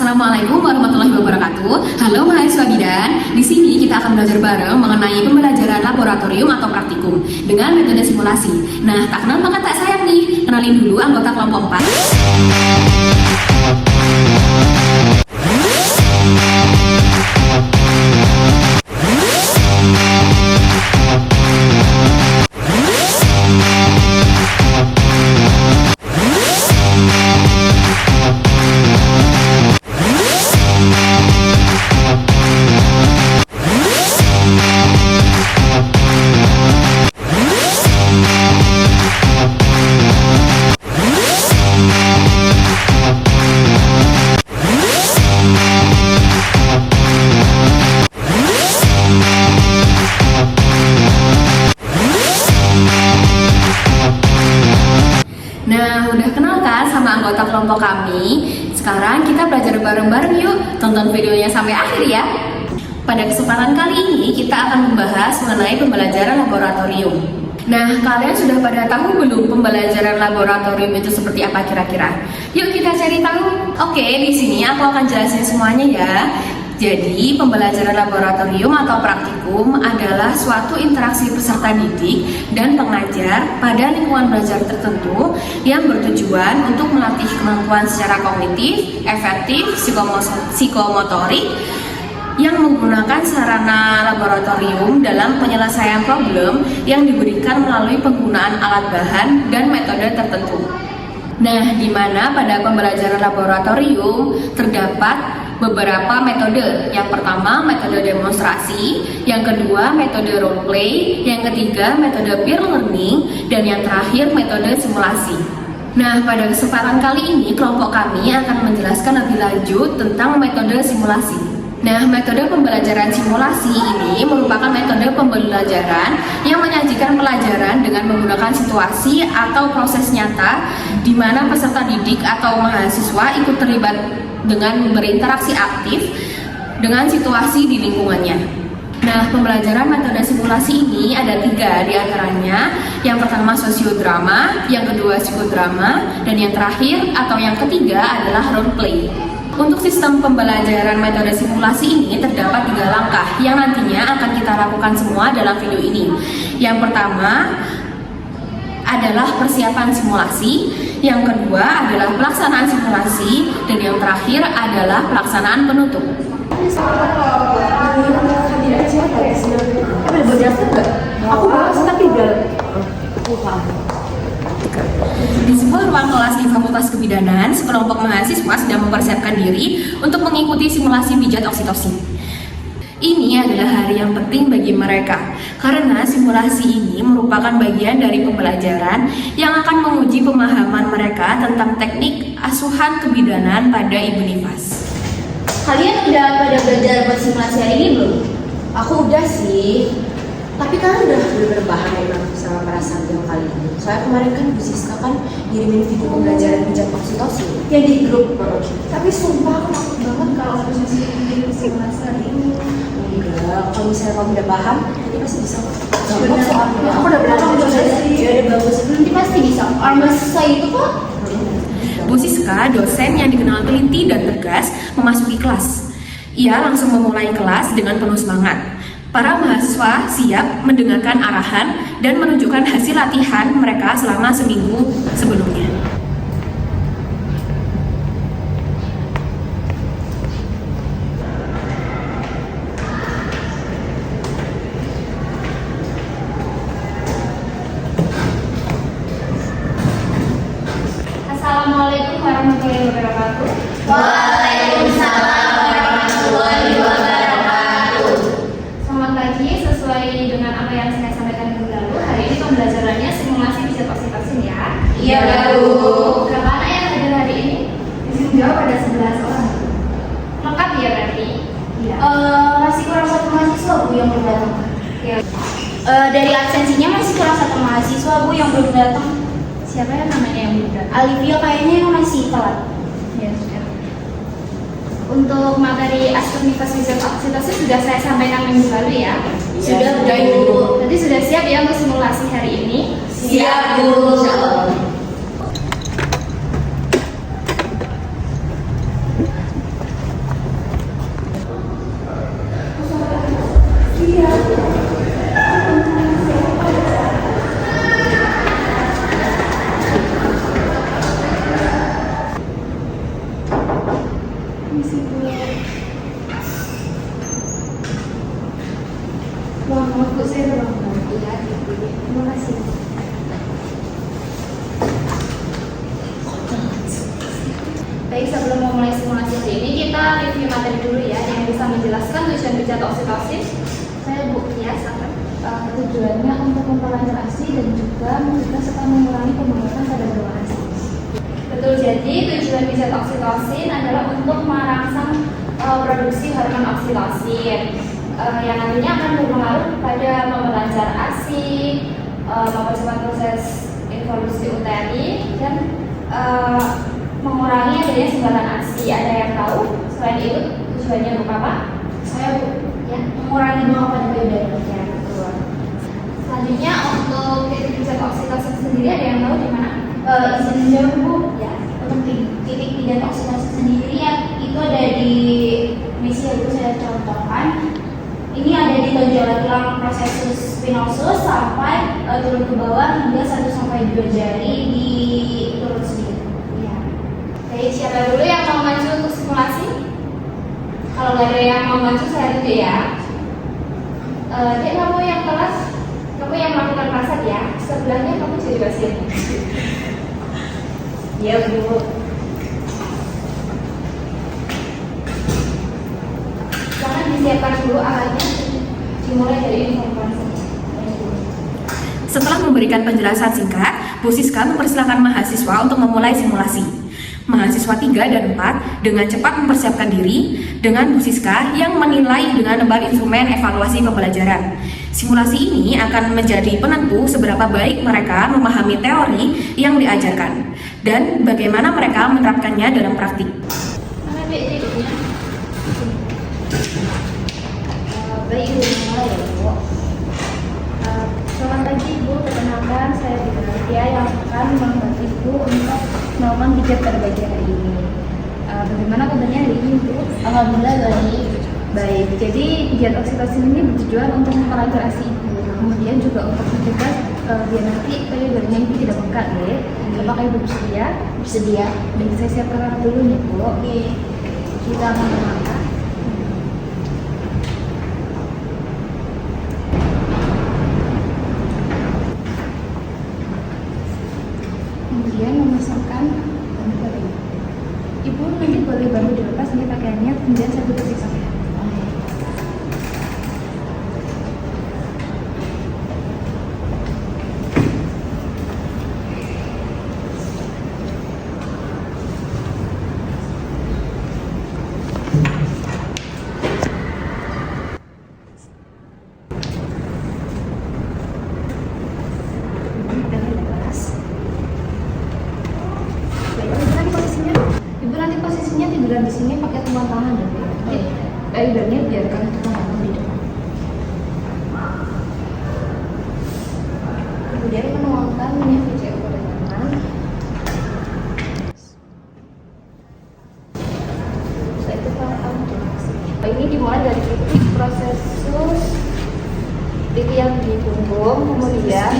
Assalamualaikum warahmatullahi wabarakatuh. Halo mahasiswa bidan. Di sini kita akan belajar bareng mengenai pembelajaran laboratorium atau praktikum dengan metode simulasi. Nah, tak kenal maka tak sayang nih. Kenalin dulu anggota kelompok 4. Nah, udah kenal kan sama anggota kelompok kami? Sekarang kita belajar bareng-bareng yuk. Tonton videonya sampai akhir ya. Pada kesempatan kali ini kita akan membahas mengenai pembelajaran laboratorium. Nah, kalian sudah pada tahu belum pembelajaran laboratorium itu seperti apa kira-kira? Yuk kita cari tahu. Oke, di sini aku akan jelasin semuanya ya. Jadi, pembelajaran laboratorium atau praktikum adalah suatu interaksi peserta didik dan pengajar pada lingkungan belajar tertentu yang bertujuan untuk melatih kemampuan secara kognitif, efektif, psikomotorik yang menggunakan sarana laboratorium dalam penyelesaian problem yang diberikan melalui penggunaan alat bahan dan metode tertentu. Nah, di mana pada pembelajaran laboratorium terdapat beberapa metode. Yang pertama metode demonstrasi, yang kedua metode role play, yang ketiga metode peer learning, dan yang terakhir metode simulasi. Nah, pada kesempatan kali ini kelompok kami akan menjelaskan lebih lanjut tentang metode simulasi. Nah, metode pembelajaran simulasi ini merupakan metode pembelajaran yang menyajikan pelajaran dengan menggunakan situasi atau proses nyata di mana peserta didik atau mahasiswa ikut terlibat dengan berinteraksi aktif dengan situasi di lingkungannya. Nah, pembelajaran metode simulasi ini ada 3 diantaranya. Yang pertama sosiodrama, yang kedua psikodrama, dan yang terakhir atau yang ketiga adalah role play. Untuk sistem pembelajaran metode simulasi ini terdapat 3 langkah yang nantinya akan kita lakukan semua dalam video ini. Yang pertama adalah persiapan simulasi, yang kedua adalah pelaksanaan simulasi, dan yang terakhir adalah pelaksanaan penutup. Aku bahas tapi Di sebuah ruang kelas di Fakultas Kebidanan, sekelompok mahasiswa sedang mempersiapkan diri untuk mengikuti simulasi pijat oksitosin. Ini adalah hari yang penting bagi mereka, karena simulasi ini merupakan bagian dari pembelajaran yang akan menguji pemahaman mereka tentang teknik asuhan kebidanan pada Ibu Nifas. Kalian udah pada belajar buat simulasi hari ini belum? Aku udah sih. Tapi kalian udah bener-bener paham emang sama perasaan yang kali ini. Soalnya kemarin kan Bu Siska kan ngirimin video pembelajaran pijat oksitosin ya di grup. Tapi sumpah aku takut banget kalau harus ngisi simulasi hari ini. Enggak, kalau misalnya kamu udah paham, nanti pasti bisa. Aku udah paham juga sih. Ya udah bagus, nanti pasti bisa. Orang selesai itu kok. Bu Siska, dosen yang dikenal teliti dan tegas, memasuki kelas. Ia langsung memulai kelas dengan penuh semangat. Para mahasiswa siap mendengarkan arahan dan menunjukkan hasil latihan mereka selama seminggu sebelumnya. Assalamualaikum warahmatullahi wabarakatuh. Waalaikumsalam warahmatullahi wabarakatuh. Selamat pagi, sesuai dengan apa yang saya sampaikan minggu lalu, hari ini pembelajarannya simulasi pijat oksitosin ya. Iya, Bu. Berapa anak yang hadir hari ini? Izin jawab ada 11 orang. Lengkap ya berarti? Iya. Masih kurang 1 mahasiswa Bu yang belum datang. Ya. Dari absensinya masih kurang 1 mahasiswa Bu yang belum datang. Siapa yang namanya yang belum datang? Alivia kayaknya yang masih telat. Ya sudah. Untuk materi asuhan pijat oksitosin sudah saya sampaikan minggu lalu ya. Sudah Bu. Berarti sudah siap ya untuk simulasi hari ini? Siap Bu. Misi Bu. Mohon maaf Bu, saya terlambat. Iya, terima kasih. Baik, sebelum memulai simulasi hari ini, kita review materi dulu ya, yang bisa menjelaskan tujuan pijat oksitosin. Saya Bu, ya, silakan. Tujuannya untuk memperlancar ASI dan juga mencegah serta mengurangi pembengkakan pada beruang ASI. Betul, jadi tujuan pijat oksitosin adalah untuk merangsang produksi hormon oksitosin yang nantinya akan berpengaruh pada memperlancar ASI, mempercepat proses evolusi uteri, dan mengurangi adanya sumbatan ASI. Ada yang tahu selain itu tujuannya untuk apa? Saya Bu, ya, mengurangi buang pada payudara. Ya, betul. Selanjutnya untuk titik pijat oksitosin sendiri ada yang tahu di mana? Izin jawab Bu. Ya, Untuk titik pijat oksitosin sendiri ya, itu ada di misi yang saya contohkan. Ini ada di tonjolan tulang processus spinosus sampai turun ke bawah hingga 1-2 jari di turun sedikit. ya. Baik, siapa dulu yang mau maju untuk simulasi? Kalau nggak ada yang mau maju, saya tunjuk ya. Dek, kamu yang kelas, kamu yang melakukan masak ya. Sebelahnya kamu jadi pasien. Iya Bu. Jangan disiapkan dulu alatnya, dimulai dari informasi. Setelah memberikan penjelasan singkat, Bu Siska mempersilahkan mahasiswa untuk memulai simulasi. Mahasiswa 3 dan 4 dengan cepat mempersiapkan diri dengan Bu Siska yang menilai dengan nebak instrumen evaluasi pembelajaran. Simulasi ini akan menjadi penentu seberapa baik mereka memahami teori yang diajarkan dan bagaimana mereka menerapkannya dalam praktik. Mana Dek tidurnya? Baik, Ibu mulai ya Bu. Selamat pagi Ibu, perkenalkan saya Dia yang akan membantu Ibu untuk melakukan pijat pada pagi hari ini. Bagaimana kabarnya hari ini Bu? Alhamdulillah baik. Baik, jadi pijat oksitosin ini bertujuan untuk memperlancar ASI Ibu. Kemudian juga untuk mencegah biar nanti payudaranya Ibu tidak bengkak deh. Apakah Ibu bersedia? Bersedia. Dan saya siapkan alat dulu nih Bu. Oke. Kita akan mengangkat. Kemudian memasangkan bantal Ibu. Ibu nanti boleh bantu dilepas ini pakaiannya, kemudian saya tutup sisanya. Ibu nanti posisinya tiduran di sini pakai tumpuan tangan ya. Payudarnya biarkan tumpuan di depan. Kemudian menuangkan minyak VCO pada tangan. Setelah itu kamu donasi. Ini dimulai dari titik prosesus titik yang di punggung, kemudian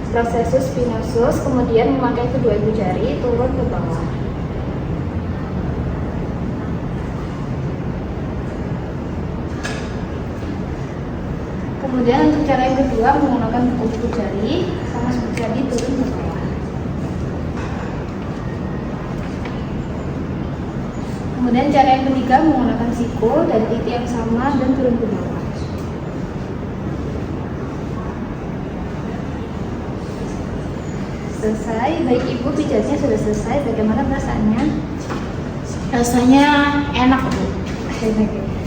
prosesus spinosus, kemudian memakai kedua ibu jari turun ke bawah. Kemudian untuk cara yang kedua menggunakan kuku jari sama kuku jari turun ke bawah. Kemudian cara yang ketiga menggunakan siku dari titik yang sama dan turun ke bawah. Selesai, baik Ibu pijatnya sudah selesai. Bagaimana perasaannya? Rasanya enak Bu.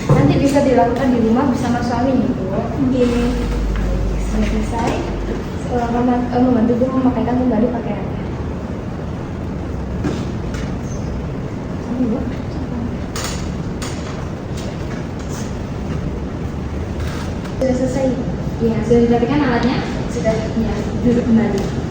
Nanti bisa dilakukan di rumah bersama suami Ibu. Oke. Sudah selesai. Membantu Ibu memakaikan kembali pakaiannya. Ibu. Sudah selesai. Iya, sudah dirapikan alatnya? Sudah. Ya, duduk kembali.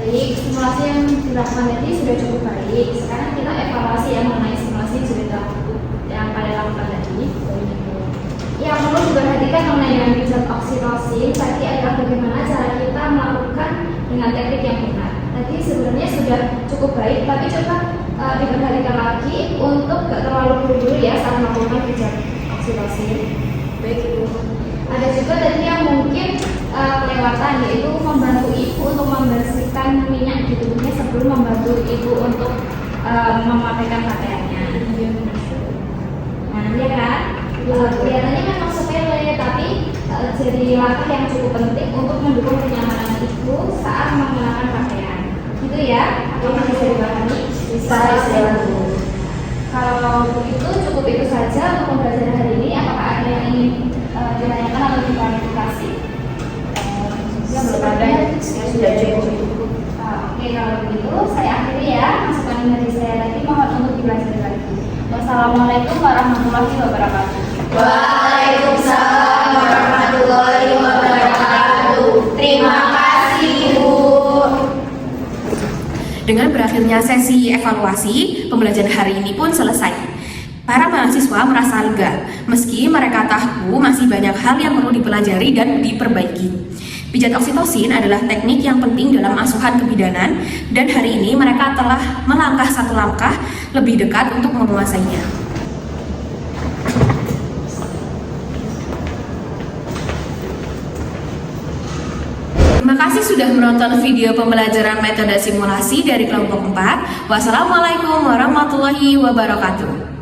Baik, simulasi yang dilakukan tadi sudah cukup baik. Sekarang kita evaluasi ya mengenai simulasi yang sudah dilakukan, yang pada lakukan tadi. Yang perlu diperhatikan mengenai dengan pijat oksitosin tadi adalah bagaimana cara kita melakukan dengan teknik yang benar. Tadi sudah cukup baik, tapi coba diperhatikan lagi untuk gak terlalu buru-buru ya saat melakukan pijat oksitosin. Baik Ibu. Ada juga tadi yang mungkin kelewatan, yaitu membantu ibu untuk membersihkan minyak di tubuhnya sebelum membantu ibu untuk memakaikan pakaiannya. Nah, ya kan? Kelihatannya memang sepele, tapi jadi langkah yang cukup penting untuk mendukung kenyamanan ibu saat mengenakan pakaian. Gitu ya? Apakah bisa dipahami? Bisa. Kalau begitu cukup itu saja untuk pembelajaran hari ini. Apakah ada yang ingin ditanyakan atau diklarifikasi? Sebenarnya sudah cukup. Oke, kalau begitu saya akhiri ya masukan dari saya tadi, mohon untuk dipelajari lagi. Wassalamualaikum warahmatullahi wabarakatuh. Waalaikumsalam warahmatullahi wabarakatuh. Terima kasih Bu. Dengan berakhirnya sesi evaluasi, pembelajaran hari ini pun selesai. Para mahasiswa merasa lega, meski mereka tahu masih banyak hal yang perlu dipelajari dan diperbaiki. Pijat oksitosin adalah teknik yang penting dalam asuhan kebidanan, dan hari ini mereka telah melangkah satu langkah lebih dekat untuk menguasainya. Terima kasih sudah menonton video pembelajaran metode simulasi dari kelompok 4. Wassalamualaikum warahmatullahi wabarakatuh.